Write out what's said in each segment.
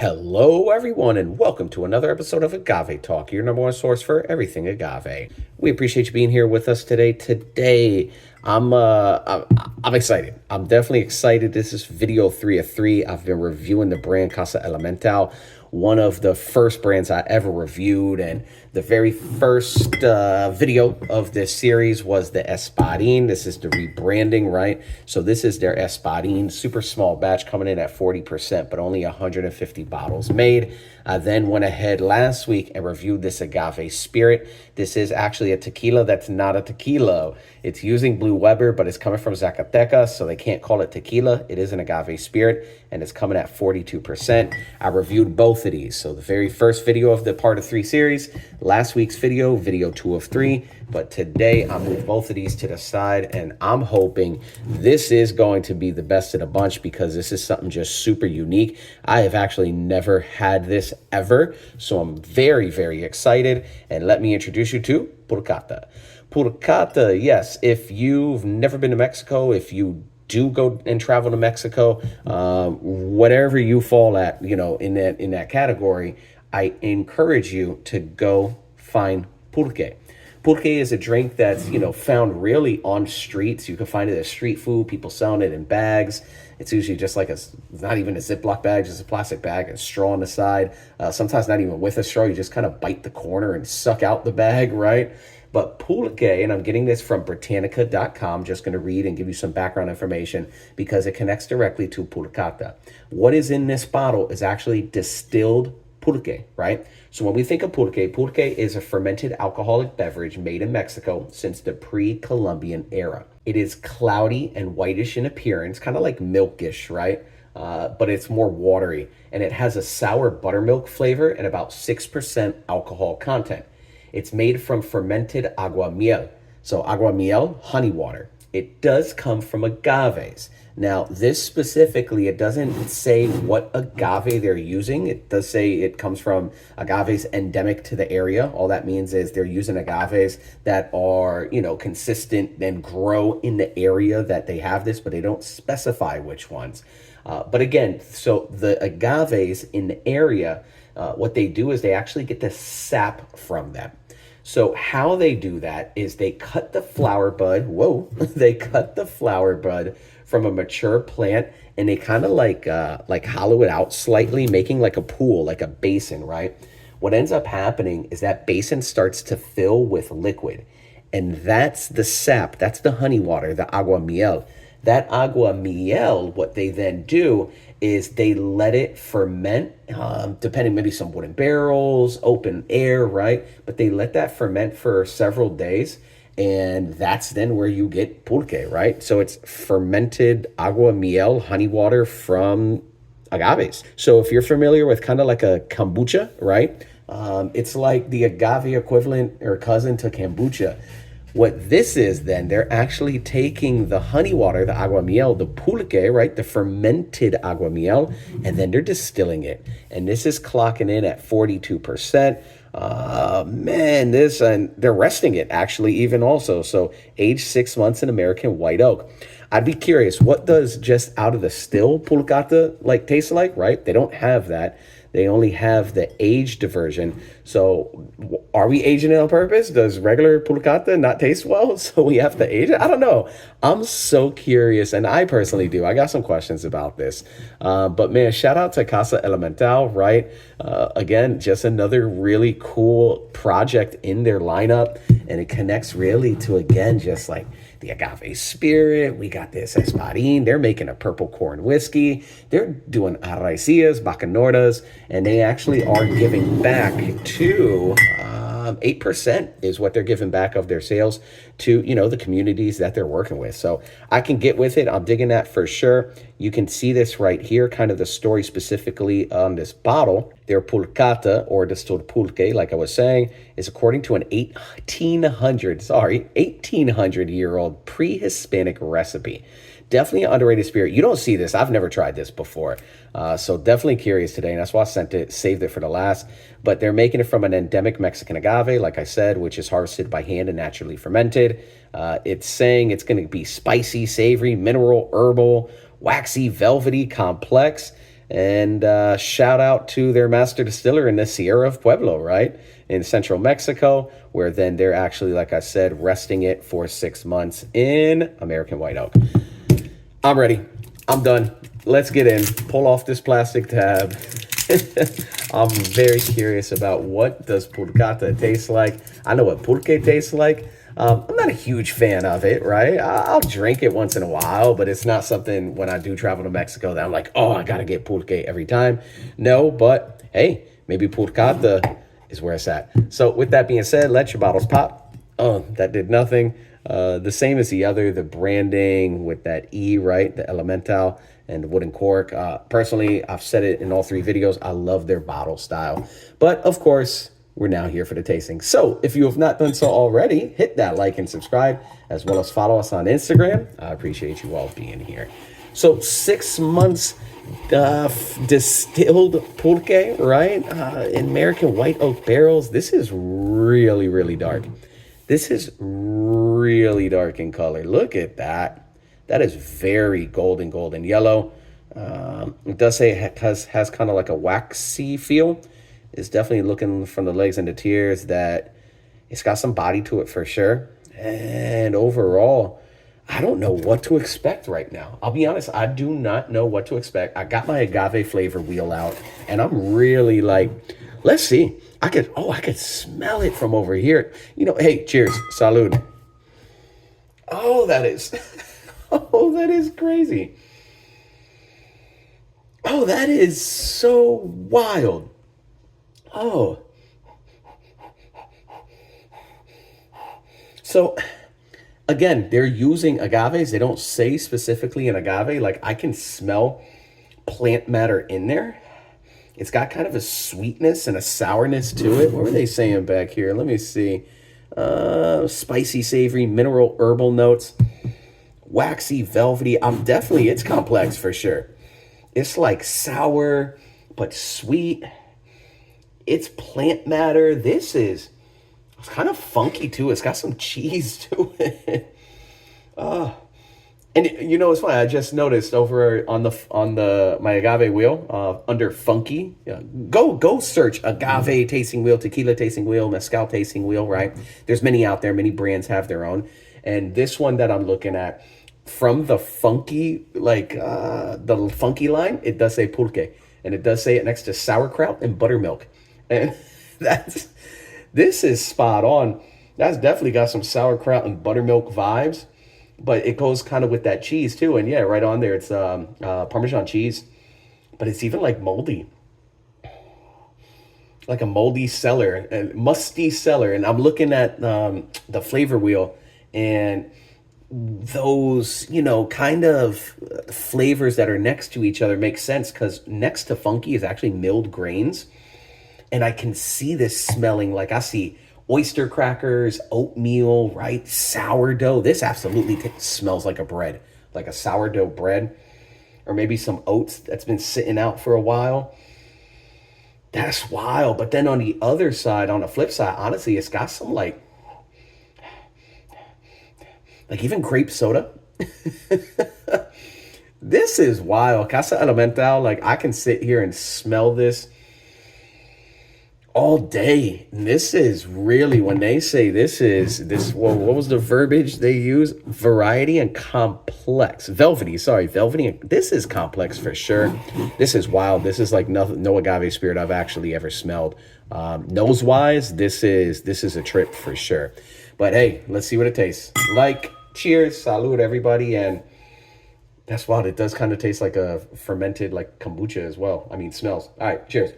Hello, everyone, and welcome to another episode of Agave Talk, your number one source for everything agave. We appreciate you being here with us today. I'm excited. I'm definitely excited. This is video 3 of 3. I've been reviewing the brand Casa Elemental, one of the first brands I ever reviewed, and the very first video of this series was the Espadin. This is the rebranding, right? So this is their Espadin, super small batch coming in at 40%, but only 150 bottles made. I then went ahead last week and reviewed this Agave Spirit. This is actually a tequila that's not a tequila. It's using Blue Weber, but it's coming from Zacatecas, so they can't call it tequila. It is an Agave Spirit, and it's coming at 42%. I reviewed both of these. So the very first video of the part of 3 series, last week's video, video 2 of 3. But today I moved both of these to the side, and I'm hoping this is going to be the best of the bunch because this is something just super unique. I have actually never had this ever, so I'm very, very excited. And let me introduce you to Pulcata. Pulcata, yes, if you've never been to Mexico, if you do go and travel to Mexico, whatever you fall at, in that category, I encourage you to go find Pulque. Pulque is a drink that's, found really on streets. You can find it as street food, people selling it in bags. It's usually just like not even a Ziploc bag, just a plastic bag, and a straw on the side. Sometimes not even with a straw, you just kind of bite the corner and suck out the bag, right? But Pulque, and I'm getting this from Britannica.com, just going to read and give you some background information because it connects directly to Pulcata. What is in this bottle is actually distilled Pulque, right? So when we think of Pulque, Pulque is a fermented alcoholic beverage made in Mexico since the pre-Columbian era. It is cloudy and whitish in appearance, kind of like milkish, right? But it's more watery, and it has a sour buttermilk flavor and about 6% alcohol content. It's made from fermented aguamiel. So aguamiel, honey water. It does come from agaves. Now, this specifically, it doesn't say what agave they're using. It does say it comes from agaves endemic to the area. All that means is they're using agaves that are, consistent and grow in the area that they have this, but they don't specify which ones. But again, so the agaves in the area, what they do is they actually get the sap from them. So how they do that is they cut the flower bud. They cut the flower bud from a mature plant, and they kind of like hollow it out slightly, making like a pool, like a basin, right? What ends up happening is that basin starts to fill with liquid, and that's the sap, that's the honey water, the aguamiel. That aguamiel, what they then do is they let it ferment, depending, maybe some wooden barrels, open air, right? But they let that ferment for several days, and that's then where you get pulque, right? So it's fermented aguamiel, honey water from agaves. So if you're familiar with kind of like a kombucha, right? It's like the agave equivalent or cousin to kombucha. What this is then, they're actually taking the honey water, the aguamiel, the pulque, right, the fermented aguamiel, and then they're distilling it. And this is clocking in at 42%. And they're resting it actually even also. So aged 6 months in American white oak. I'd be curious, what does just out of the still Pulcata taste like, right? They don't have that. They only have the aged version. So are we aging it on purpose? Does regular Pulcata not taste well? So we have to age it? I don't know. I'm so curious, and I personally do. I got some questions about this. But man, shout out to Casa Elemental, right? Again, just another really cool project in their lineup. And it connects really to, again, just like the Agave Spirit. We got this Espadin. They're making a purple corn whiskey. They're doing Arraicias, Bacanordas, and they actually are giving back to 8% is what they're giving back of their sales to, the communities that they're working with. So I can get with it. I'm digging that for sure. You can see this right here, kind of the story specifically on this bottle. Their Pulcata, or distilled pulque, like I was saying, is according to an 1800-year-old pre-Hispanic recipe. Definitely an underrated spirit. You don't see this. I've never tried this before. So definitely curious today. And that's why I saved it for the last. But they're making it from an endemic Mexican agave, like I said, which is harvested by hand and naturally fermented. It's saying it's going to be spicy, savory, mineral, herbal, waxy, velvety, complex. And shout out to their master distiller in the Sierra of Pueblo, right? In central Mexico, where then they're actually, like I said, resting it for 6 months in American white oak. I'm ready. I'm done. Let's get in. Pull off this plastic tab. I'm very curious about what does Pulcata taste like. I know what Pulque tastes like. I'm not a huge fan of it, right? I'll drink it once in a while, but it's not something when I do travel to Mexico that I'm like, oh, I gotta get Pulque every time. No, but hey, maybe Pulcata is where it's at. So with that being said, let your bottles pop. Oh, that did nothing. The same as the other, the branding with that E, right? The Elemental and the wooden cork. Personally, I've said it in all 3 videos. I love their bottle style. But of course, we're now here for the tasting. So if you have not done so already, hit that like and subscribe, as well as follow us on Instagram. I appreciate you all being here. So 6 months distilled pulque, right? In American white oak barrels. This is really, really dark. This is really dark in color. Look at that. That is very golden yellow. It does say it has kind of like a waxy feel. It's definitely looking from the legs and the tears that it's got some body to it for sure. And overall, I don't know what to expect right now. I'll be honest, I do not know what to expect. I got my agave flavor wheel out, and I'm really like, let's see. I could smell it from over here. You know, hey, cheers. Salud. Oh, that is, oh, that is crazy. Oh, that is so wild. Oh. So, again, they're using agaves. They don't say specifically an agave. Like, I can smell plant matter in there. It's got kind of a sweetness and a sourness to it. What were they saying back here? Let me see. Spicy, savory, mineral, herbal notes. Waxy, velvety. It's complex for sure. It's like sour, but sweet. It's plant matter. It's kind of funky too. It's got some cheese to it. And you know, it's funny. I just noticed over on the my agave wheel under funky. Go search agave tasting wheel, tequila tasting wheel, mezcal tasting wheel. Right? There's many out there. Many brands have their own. And this one that I'm looking at from the funky, the funky line, it does say pulque, and it does say it next to sauerkraut and buttermilk. And this is spot on. That's definitely got some sauerkraut and buttermilk vibes, but it goes kind of with that cheese too. And yeah, right on there, it's Parmesan cheese, but it's even like moldy, like a moldy cellar, a musty cellar. And I'm looking at the flavor wheel, and those, kind of flavors that are next to each other make sense because next to funky is actually milled grains. And I can see this smelling like I see oyster crackers, oatmeal, right? Sourdough. This absolutely smells like a bread, like a sourdough bread, or maybe some oats that's been sitting out for a while. That's wild. But then on the other side, on the flip side, honestly, it's got some like even grape soda. This is wild. Casa Elemental, like I can sit here and smell this all day. And this is really, when they say well, what was the verbiage they use? Variety and complex. Velvety. This is complex for sure. This is wild. This is like no agave spirit I've actually ever smelled. Nose wise, this is a trip for sure. But hey, let's see what it tastes like. Cheers. Salud, everybody. And that's wild. It does kind of taste like a fermented, like kombucha as well. I mean, smells. All right, cheers.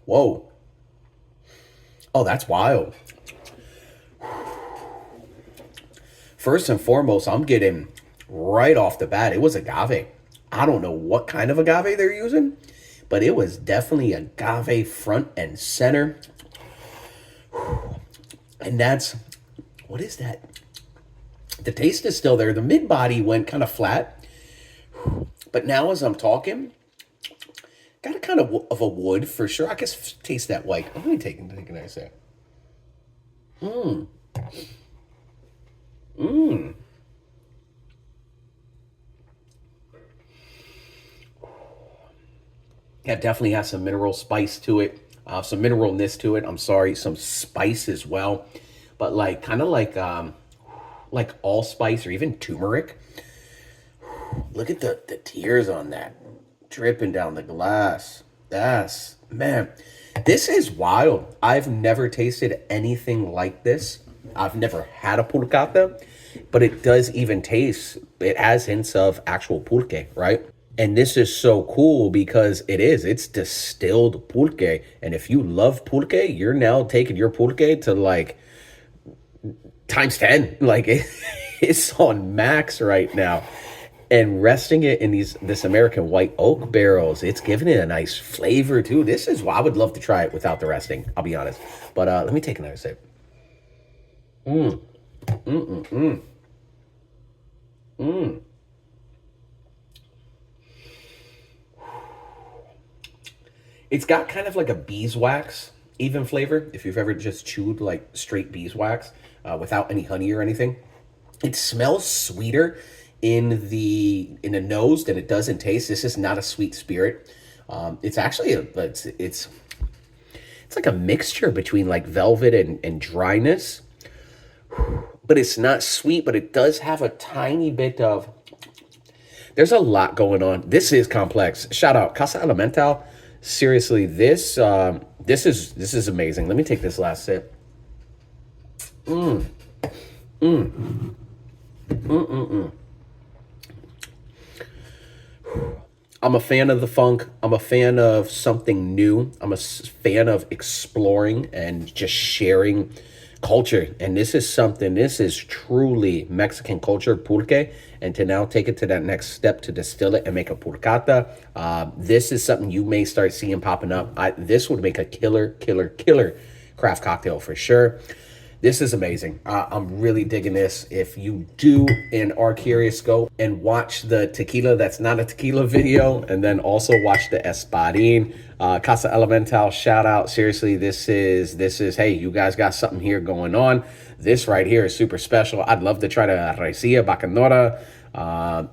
Whoa. Oh, that's wild. First and foremost, I'm getting right off the bat, it was agave. I don't know what kind of agave they're using, but it was definitely agave front and center. And what is that? The taste is still there. The mid body went kind of flat, but now as I'm talking, got a kind of a wood for sure. I can taste that white. Let me take a nice sip. That definitely has some mineral spice to it, some mineralness to it. I'm sorry, some spice as well, but like kind of like allspice or even turmeric. Look at the tears on that dripping down the glass. That's man, this is wild. I've never tasted anything like this. I've never had a pulcata, but it does even taste. It has hints of actual pulque, right? And this is so cool because it's distilled pulque. And if you love pulque, you're now taking your pulque to like times 10. Like it's on max right now. And resting it in this American white oak barrels, it's giving it a nice flavor too. This is why I would love to try it without the resting, I'll be honest. But let me take another sip. It's got kind of like a beeswax even flavor. If you've ever just chewed like straight beeswax without any honey or anything, it smells sweeter in the nose than it does in taste. This is not a sweet spirit. It's actually it's like a mixture between like velvet and dryness, but it's not sweet. But it does have a tiny bit of. There's a lot going on. This is complex. Shout out Casa Elemental. Seriously, this is amazing. Let me take this last sip. I'm a fan of the funk. I'm a fan of something new. I'm a fan of exploring and just sharing culture. And this is something, this is truly Mexican culture, pulque. And to now take it to that next step to distill it and make a pulcata, this is something you may start seeing popping up. This would make a killer craft cocktail for sure. This is amazing. I'm really digging this. If you do and are curious, go and watch the tequila that's not a tequila video, and then also watch the Espadín. Casa Elemental, shout out. Seriously, this is, hey, you guys got something here going on. This right here is super special. I'd love to try the Raicilla Bacanora,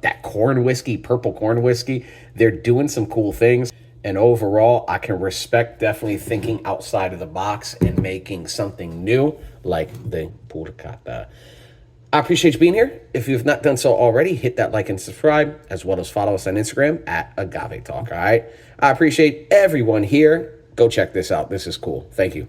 that corn whiskey, purple corn whiskey. They're doing some cool things. And overall, I can respect definitely thinking outside of the box and making something new like the Pulcata. I appreciate you being here. If you've not done so already, hit that like and subscribe, as well as follow us on Instagram at Agave Talk, all right? I appreciate everyone here. Go check this out. This is cool. Thank you.